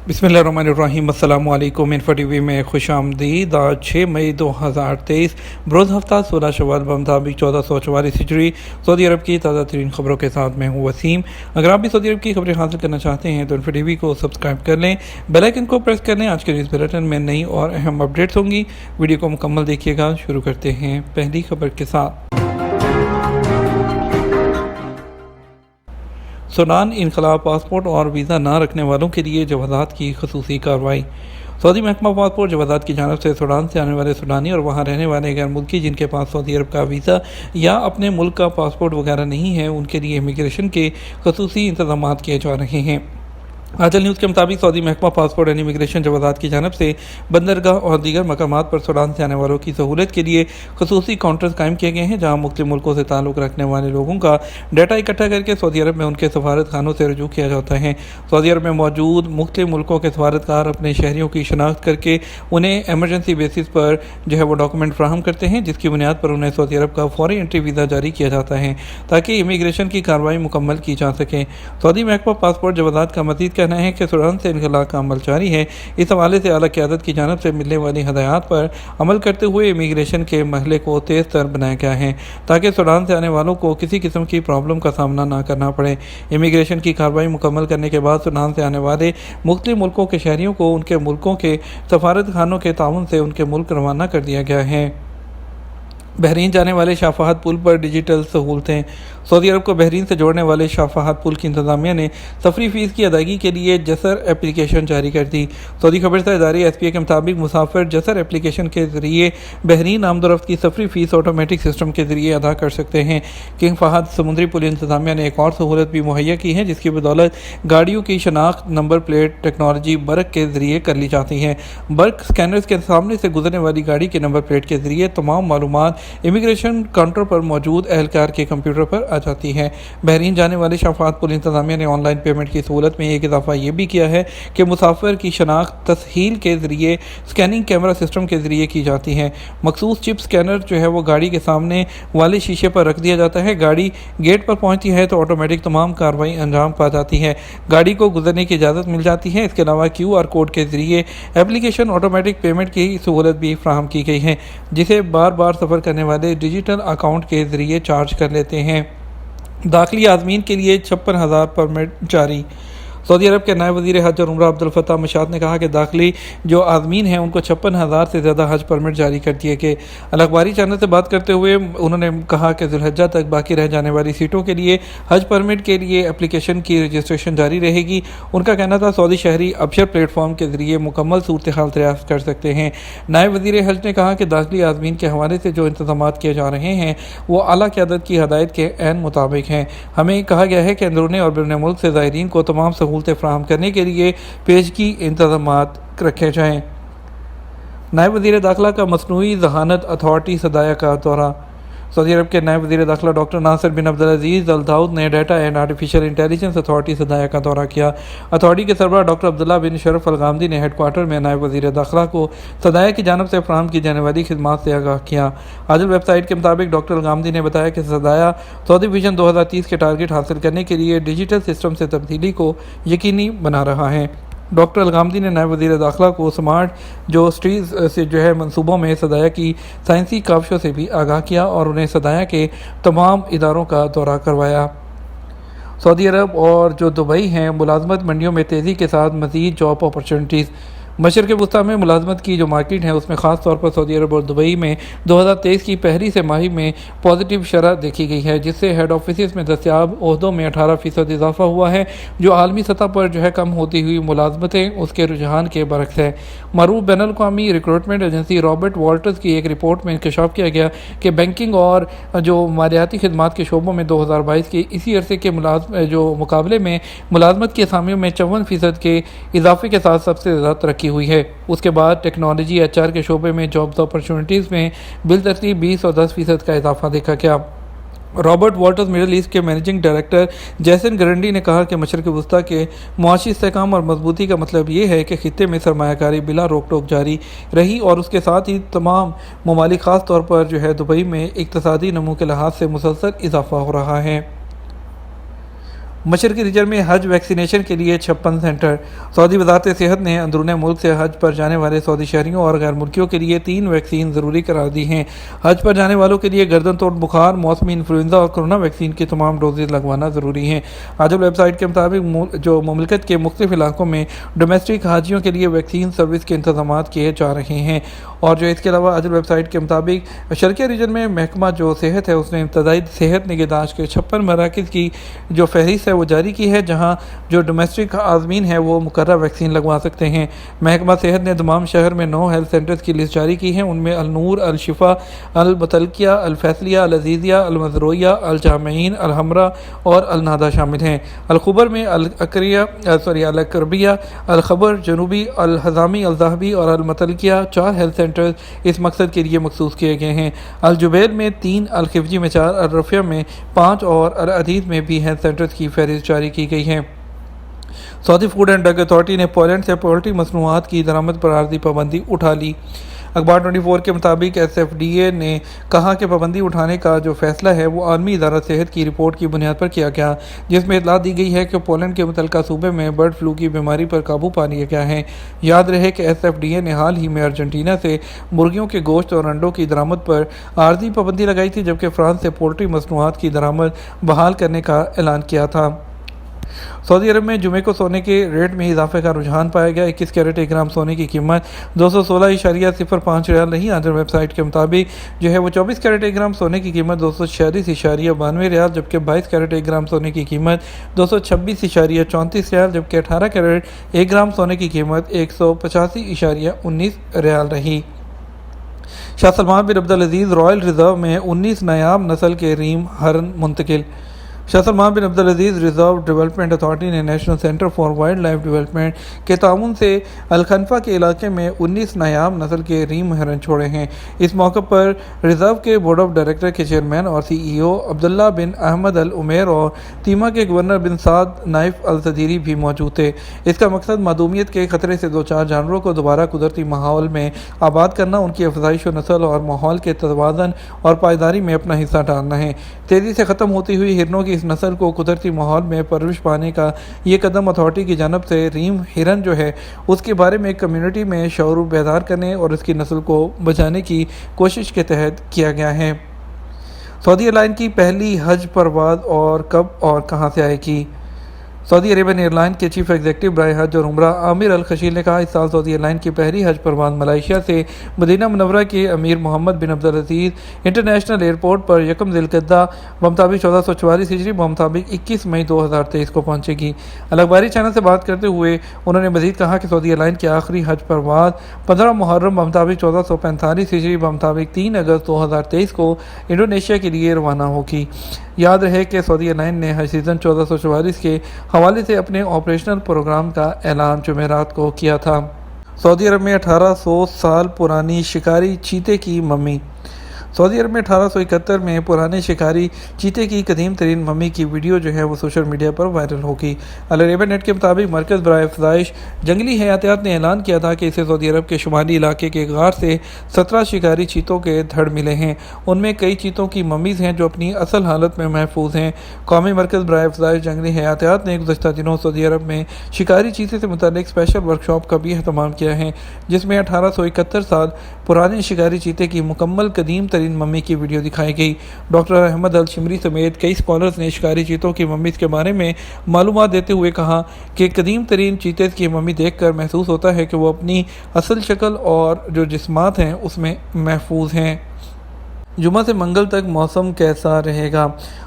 بسم اللہ الرحمن الرحیم۔ السلام علیکم۔ انفو ٹی وی میں خوش آمدید۔ آج 6 مئی 2023 بروز ہفتہ 16 شوال بمطابق 1444 ہجری سعودی عرب کی تازہ ترین خبروں کے ساتھ میں ہوں وسیم۔ اگر آپ بھی سعودی عرب کی خبریں حاصل کرنا چاہتے ہیں تو انفو ٹی وی کو سبسکرائب کر لیں، بیل آئیکن کو پریس کر لیں۔ آج کے نیوز بلیٹن میں نئی اور اہم اپڈیٹس ہوں گی، ویڈیو کو مکمل دیکھیے گا۔ شروع کرتے ہیں پہلی خبر کے ساتھ۔ سوڈان انخلا پاسپورٹ اور ویزا نہ رکھنے والوں کے لیے جوازات کی خصوصی کارروائی۔ سعودی محکمہ پاسپورٹ جوازات کی جانب سے سوڈان سے آنے والے سوڈانی اور وہاں رہنے والے غیر ملکی جن کے پاس سعودی عرب کا ویزا یا اپنے ملک کا پاسپورٹ وغیرہ نہیں ہے، ان کے لیے امیگریشن کے خصوصی انتظامات کیے جا رہے ہیں۔ آنچل نیوز کے مطابق سعودی محکمہ پاسپورٹ اینڈ امیگریشن جوازات کی جانب سے بندرگاہ اور دیگر مقامات پر سوڈان سے آنے والوں کی سہولت کے لیے خصوصی کاؤنٹرز قائم کیے گئے ہیں، جہاں مختلف ملکوں سے تعلق رکھنے والے لوگوں کا ڈیٹا اکٹھا کر کے سعودی عرب میں ان کے سفارت خانوں سے رجوع کیا جاتا ہے۔ سعودی عرب میں موجود مختلف ملکوں کے سفارتکار اپنے شہریوں کی شناخت کر کے انہیں ایمرجنسی بیسس پر وہ ڈاکومنٹ فراہم کرتے ہیں، جس کی بنیاد پر انہیں سعودی عرب کا فوری انٹری ویزا جاری کیا جاتا ہے تاکہ امیگریشن کی کارروائی مکمل کی جا سکے۔ سعودی محکمہ پاسپورٹ جوازات کا مزید کہنا ہے کہ سوڈان سے انخلا کا عمل جاری ہے۔ اس حوالے سے اعلیٰ قیادت کی جانب سے ملنے والی ہدایات پر عمل کرتے ہوئے امیگریشن کے مرحلے کو تیز تر بنایا گیا ہے تاکہ سوڈان سے آنے والوں کو کسی قسم کی پرابلم کا سامنا نہ کرنا پڑے۔ امیگریشن کی کارروائی مکمل کرنے کے بعد سوڈان سے آنے والے مختلف ملکوں کے شہریوں کو ان کے ملکوں کے سفارت خانوں کے تعاون سے ان کے ملک روانہ کر دیا گیا ہے۔ بحرین جانے والے شاہ فہد پل پر ڈیجیٹل سہولتیں۔ سعودی عرب کو بحرین سے جوڑنے والے شاہ فہد پل کی انتظامیہ نے سفری فیس کی ادائیگی کے لیے جسر ایپلیکیشن جاری کر دی۔ سعودی خبرسہ ادارے ایس پی اے کے مطابق مسافر جسر ایپلیکیشن کے ذریعے بحرین آمد و رفت کی سفری فیس آٹومیٹک سسٹم کے ذریعے ادا کر سکتے ہیں۔ کنگ فہد سمندری پل انتظامیہ نے ایک اور سہولت بھی مہیا کی ہے، جس کی بدولت گاڑیوں کی شناخت نمبر پلیٹ ٹیکنالوجی برق کے ذریعے کر لی جاتی ہے۔ برق سکینرز کے سامنے سے گزرنے والی گاڑی کے نمبر پلیٹ کے ذریعے تمام معلومات امیگریشن کاؤنٹر پر موجود اہلکار کے کمپیوٹر پر آ جاتی ہے۔ بحرین جانے والے شاہ فہد پل انتظامیہ نے آن لائن پیمنٹ کی سہولت میں ایک اضافہ یہ بھی کیا ہے کہ مسافر کی شناخت تسہیل کے ذریعے سکیننگ کیمرہ سسٹم کے ذریعے کی جاتی ہے۔ مخصوص چپ سکینر وہ گاڑی کے سامنے والے شیشے پر رکھ دیا جاتا ہے۔ گاڑی گیٹ پر پہنچتی ہے تو آٹومیٹک تمام کارروائی انجام پا جاتی ہے، گاڑی کو گزرنے کی اجازت مل جاتی ہے۔ اس کے علاوہ کیو آر کوڈ کے ذریعے ایپلیکیشن آٹومیٹک پیمنٹ کی سہولت بھی فراہم کی گئی ہے، جسے بار بار سفر کرنے والے ڈیجیٹل اکاؤنٹ کے ذریعے چارج کر لیتے ہیں۔ داخلی عازمین کے لیے 56,000 پرمٹ جاری۔ سعودی عرب کے نائب وزیر حج اور عمرہ عبدالفتاح مشاد نے کہا کہ داخلی عازمین ہیں ان کو 56,000 سے زیادہ حج پرمٹ جاری کر دیے گئے۔ الاخباری چینل سے بات کرتے ہوئے انہوں نے کہا کہ ذی الحجہ تک باقی رہ جانے والی سیٹوں کے لیے حج پرمٹ کے لیے اپلیکیشن کی رجسٹریشن جاری رہے گی۔ ان کا کہنا تھا سعودی شہری ابشر پلیٹ فارم کے ذریعے مکمل صورتحال دریافت کر سکتے ہیں۔ نائب وزیر حج نے کہا کہ داخلی عازمین کے حوالے سے جو انتظامات کیے جا رہے ہیں وہ اعلیٰ قیادت کی ہدایت کے عین مطابق ہیں۔ ہمیں کہا گیا ہے کہ اندرون اور بیرون ملک سے زائرین کو تمام سہولتیں فراہم کرنے کے لیے پیشگی انتظامات رکھے جائیں۔ نائب وزیر داخلہ کا مصنوعی ذہانت اتھارٹی صدایہ کا دورہ۔ سعودی عرب کے نائب وزیر داخلہ ڈاکٹر ناصر بن عبدالعزیز الداؤد نے data and artificial intelligence authority SDAIA کا دورہ کیا۔ اتھارٹی کے سربراہ ڈاکٹر عبداللہ بن شرف الغامدی نے ہیڈ کوارٹر میں نائب وزیر داخلہ کو صدایہ کی جانب سے فراہم کی جانے والی خدمات سے آگاہ کیا۔ عاجل ویب سائٹ کے مطابق ڈاکٹر الغامدی نے بتایا کہ صدایہ سعودی ویژن 2030 کے ٹارگٹ حاصل کرنے کے لیے ڈیجیٹل سسٹم سے تبدیلی کو یقینی بنا رہا ہے۔ ڈاکٹر الغامدی نے نائب وزیر داخلہ کو سمارٹ سٹریز سے منصوبوں میں صدایہ کی سائنسی کاوشوں سے بھی آگاہ کیا اور انہیں صدایہ کے تمام اداروں کا دورہ کروایا۔ سعودی عرب اور دبئی ہیں، ملازمت منڈیوں میں تیزی کے ساتھ مزید جاب اپرچونٹیز۔ مشرق وسطیٰ میں ملازمت کی مارکیٹ ہے اس میں خاص طور پر سعودی عرب اور دبئی میں 2023 کی پہلی سہ ماہی میں پازیٹیو شرح دیکھی گئی ہے، جس سے ہیڈ آفیسز میں دستیاب عہدوں میں 18% اضافہ ہوا ہے، جو عالمی سطح پر جو کم ہوتی ہوئی ملازمتیں اس کے رجحان کے برعکس ہے۔ معروف بین الاقوامی ریکروٹمنٹ ایجنسی رابرٹ والٹرز کی ایک رپورٹ میں انکشاف کیا گیا کہ بینکنگ اور مالیاتی خدمات کے شعبوں میں 2022 کے اسی عرصے کے مقابلے میں ملازمت کی اسامیوں میں 54% کے اضافے کے ساتھ سب سے زیادہ ترقی ہوئی ہے۔ اس کے بعد ٹیکنالوجی ایچ آر کے شعبے میں جابز اپرچونٹیز میں بالترتیب 20 اور 10% کا اضافہ دیکھا گیا۔ رابرٹ والٹرز مڈل ایسٹ کے مینیجنگ ڈائریکٹر جیسن گرنڈی نے کہا کہ مشرق وسطیٰ کے معاشی استحکام اور مضبوطی کا مطلب یہ ہے کہ خطے میں سرمایہ کاری بلا روک ٹوک جاری رہی اور اس کے ساتھ ہی تمام ممالک خاص طور پر دبئی میں اقتصادی نمو کے لحاظ سے مسلسل اضافہ ہو رہا ہے۔ مشرقی ریجن میں حج ویکسینیشن کے لیے 56 سینٹر۔ سعودی وزارت صحت نے اندرون ملک سے حج پر جانے والے سعودی شہریوں اور غیر ملکیوں کے لیے 3 ویکسین ضروری قرار دی ہیں۔ حج پر جانے والوں کے لیے گردن توڑ بخار، موسمی انفلوئنزا اور کورونا ویکسین کی تمام ڈوزز لگوانا ضروری ہیں۔ حج ویب سائٹ کے مطابق جو مملکت کے مختلف علاقوں میں ڈومیسٹک حاجیوں کے لیے ویکسین سروس کے انتظامات کیے جا رہے ہیں، اور جو اس کے علاوہ حج ویب سائٹ کے مطابق شرقیہ ریجن میں محکمہ جو صحت ہے اس نے ابتدائی صحت نگہداشت کے 56 مراکز کی جو فہرست ہے وہ جاری کی ہے، جہاں جو ڈومیسٹک عازمین ہیں وہ مقررہ ویکسین لگوا سکتے ہیں۔ محکمہ صحت نے دمام شہر میں 9 ہیلتھ سینٹرز کی لسٹ جاری کی ہے۔ ان میں النور، الشفا، المطلقیہ، الفیصلیہ، العزیزیہ، المزرویہ، الجامعین، الحمرہ اور النہدہ شامل ہیں۔ الخبر میں القربیہ، الخبر، جنوبی، الحزامی، الذہبی اور المطلقیہ 4 ہیلتھ سینٹرز اس مقصد کے لیے مخصوص کیے گئے ہیں۔ الجبیل میں 3، الخفجی میں 4، الرفیہ میں 5 اور العدید میں بھی ہیلتھ سینٹرز کی فہرست جاری کی گئی ہے۔ سعودی فوڈ اینڈ ڈرگ اتھارٹی نے پولینڈ سے پولٹری مصنوعات کی درآمد پر عارضی پابندی اٹھا لی۔ اخبار 24 کے مطابق SFDA نے کہا کہ پابندی اٹھانے کا جو فیصلہ ہے وہ عالمی ادارہ صحت کی رپورٹ کی بنیاد پر کیا گیا، جس میں اطلاع دی گئی ہے کہ پولینڈ کے متعلقہ صوبے میں برڈ فلو کی بیماری پر قابو پا لیا گیا ہے۔ یاد رہے کہ SFDA نے حال ہی میں ارجنٹینا سے مرغیوں کے گوشت اور انڈوں کی درآمد پر عارضی پابندی لگائی تھی، جبکہ فرانس سے پولٹری مصنوعات کی درآمد بحال کرنے کا اعلان کیا تھا۔ سعودی عرب میں جمعے کو سونے کے ریٹ میں اضافے کا رجحان پایا گیا۔ 21 کیرٹ 1 گرام سونے کی قیمت 216.05 ریال رہی۔ آجر ویب سائٹ کے مطابق جو ہے وہ 24 کیرٹ 1 گرام سونے کی قیمت 246.92 ریال، جبکہ 22 کیرٹ 1 گرام سونے کی قیمت 226.34 ریال، جبکہ 18 کیرٹ 1 گرام سونے کی قیمت 185.19 ریال رہی۔ شاہ سلمان بن عبدالعزیز رائل ریزرو میں 19 نایاب نسل کے ریم ہرن منتقل۔ شاہ سلمان بن عبدالعزیز ریزرو ڈیولپمنٹ اتھارٹی نے national centre for wildlife development کے تعاون سے الخنفہ کے علاقے میں 19 نایاب نسل کے ریم ہرن چھوڑے ہیں۔ اس موقع پر ریزرو کے بورڈ آف ڈائریکٹر کے چیئرمین اور CEO عبداللہ بن احمد العمیر اور تیمہ کے گورنر بن سعد نائف الصدیری بھی موجود تھے۔ اس کا مقصد معدومیت کے خطرے سے دوچار جانوروں کو دوبارہ قدرتی ماحول میں آباد کرنا، ان کی افزائش و نسل اور ماحول کے توازن اور پائیداری میں اپنا حصہ ڈالنا ہے۔ تیزی سے ختم ہوتی ہوئی ہرنوں کی اس نسل کو قدرتی ماحول میں پرورش پانے کا یہ قدم اتھارٹی کی جانب سے ریم ہرن جو ہے اس کے بارے میں کمیونٹی میں شعور بیدار کرنے اور اس کی نسل کو بچانے کی کوشش کے تحت کیا گیا ہے۔ سعودی ایئر لائن کی پہلی حج پرواز اور کب اور کہاں سے آئے گی؟ سعودی عربین ایئر لائن کے چیف ایگزیکٹو برائے حج اور عمرہ عامر الخشیل نے کہا اس سال سعودی ایئر لائن کی پہلی حج پرواز ملائیشیا سے مدینہ منورہ کے امیر محمد بن عبدالعزیز انٹرنیشنل ایئرپورٹ پر 1 ذی القعدہ بمطابق 1444 ہجری بمطابق 21 مئی 2023 کو پہنچے گی۔ الاخباری چینل سے بات کرتے ہوئے انہوں نے مزید کہا کہ سعودی ایئر لائن کی آخری حج پرواز 15 محرم بمطابق 1445 ہجری بمطابق 3 اگست 2023 کو انڈونیشیا کے لیے روانہ ہوگی۔ یاد رہے کہ سعودی ایئر لائن نے حج سیزن 1444 کے حوالے سے اپنے آپریشنل پروگرام کا اعلان جمعرات کو کیا تھا۔ سعودی عرب میں 1800 سال پرانی شکاری چیتے کی ممی۔ سعودی عرب میں 1871 میں پرانے شکاری چیتے کی قدیم ترین ممی کی ویڈیو جو ہے وہ سوشل میڈیا پر وائرل ہوگی۔ العربیہ نیٹ کے مطابق مرکز برائے افزائش جنگلی حیاتیات نے اعلان کیا تھا کہ اسے سعودی عرب کے شمالی علاقے کے غار سے 17 شکاری چیتوں کے دھڑ ملے ہیں۔ ان میں کئی چیتوں کی ممیز ہیں جو اپنی اصل حالت میں محفوظ ہیں۔ قومی مرکز برائے افزائش جنگلی حیاتیات نے گزشتہ دنوں سعودی عرب میں شکاری چیتے سے متعلق اسپیشل ورکشاپ کا بھی اہتمام کیا ہے، جس میں 1871 سال پرانے شکاری چیتے کی مکمل قدیم ترین ممی کی ویڈیو دکھائی گئی۔ ڈاکٹر احمد الشمری سمیت کئی اسکالرز نے شکاری چیتوں کی ممیز کے بارے میں معلومات دیتے ہوئے کہا کہ قدیم ترین چیتے کی ممی دیکھ کر محسوس ہوتا ہے کہ وہ اپنی اصل شکل اور جو جسمات ہیں اس میں محفوظ ہیں۔ جمعہ سے منگل تک موسم کیسا رہے گا؟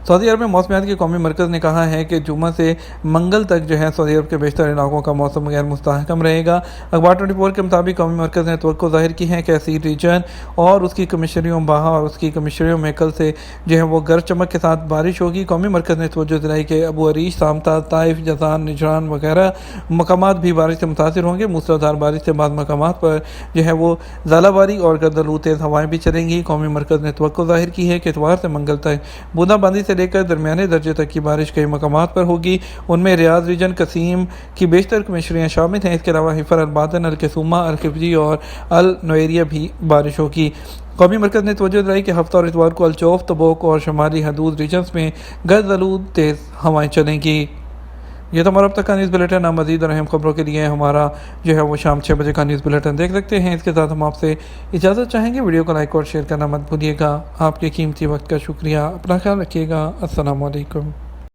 سعودی عرب میں موسمیات کے قومی مرکز نے کہا ہے کہ جمعہ سے منگل تک جو ہے سعودی عرب کے بیشتر علاقوں کا موسم غیر مستحکم رہے گا۔ اخبار 24 کے مطابق قومی مرکز نے توقع ظاہر کی ہے کہ اسیر ریجن اور اس کی کمشنریوں باہا اور اس کی کمشنریوں میں کل سے جو ہے وہ گرج چمک کے ساتھ بارش ہوگی۔ قومی مرکز نے توجہ دلائی کہ ابو عریش، سامتا، طائف، جازان، نجران وغیرہ مقامات بھی بارش سے متاثر ہوں گے۔ موسلادھار بارش سے بعض مقامات پر جو ہے وہ ژالہ باری اور گرد آلود تیز ہوائیں بھی چلیں گی۔ قومی مرکز نے توقع ظاہر کی ہے کہ اتوار سے منگل تک بوندا باندی سے لے کر درمیانے درجے تک کی بارش کئی مقامات پر ہوگی۔ ان میں ریاض ریجن، قصیم کی بیشتر کمشنریاں شامل ہیں۔ اس کے علاوہ حفر، الباطن، الکسومہ، الخفجی اور النویریہ بھی بارش ہوگی۔ قومی مرکز نے توجہ دلائی کہ ہفتہ اور اتوار کو الجوف، تبوک اور شمالی حدود ریجنز میں گرد آلود تیز ہوائیں چلیں گی۔ یہ تو ہمارا اب تک کا نیوز بلیٹن. آپ مزید اور اہم خبروں کے لیے ہمارا جو ہے وہ شام 6 بجے کا نیوز بلیٹن دیکھ سکتے ہیں. اس کے ساتھ ہم آپ سے اجازت چاہیں گے. ویڈیو کو لائک اور شیئر کرنا مت بھولیے گا. آپ کے قیمتی وقت کا شکریہ. اپنا خیال رکھیے گا. السلام علیکم.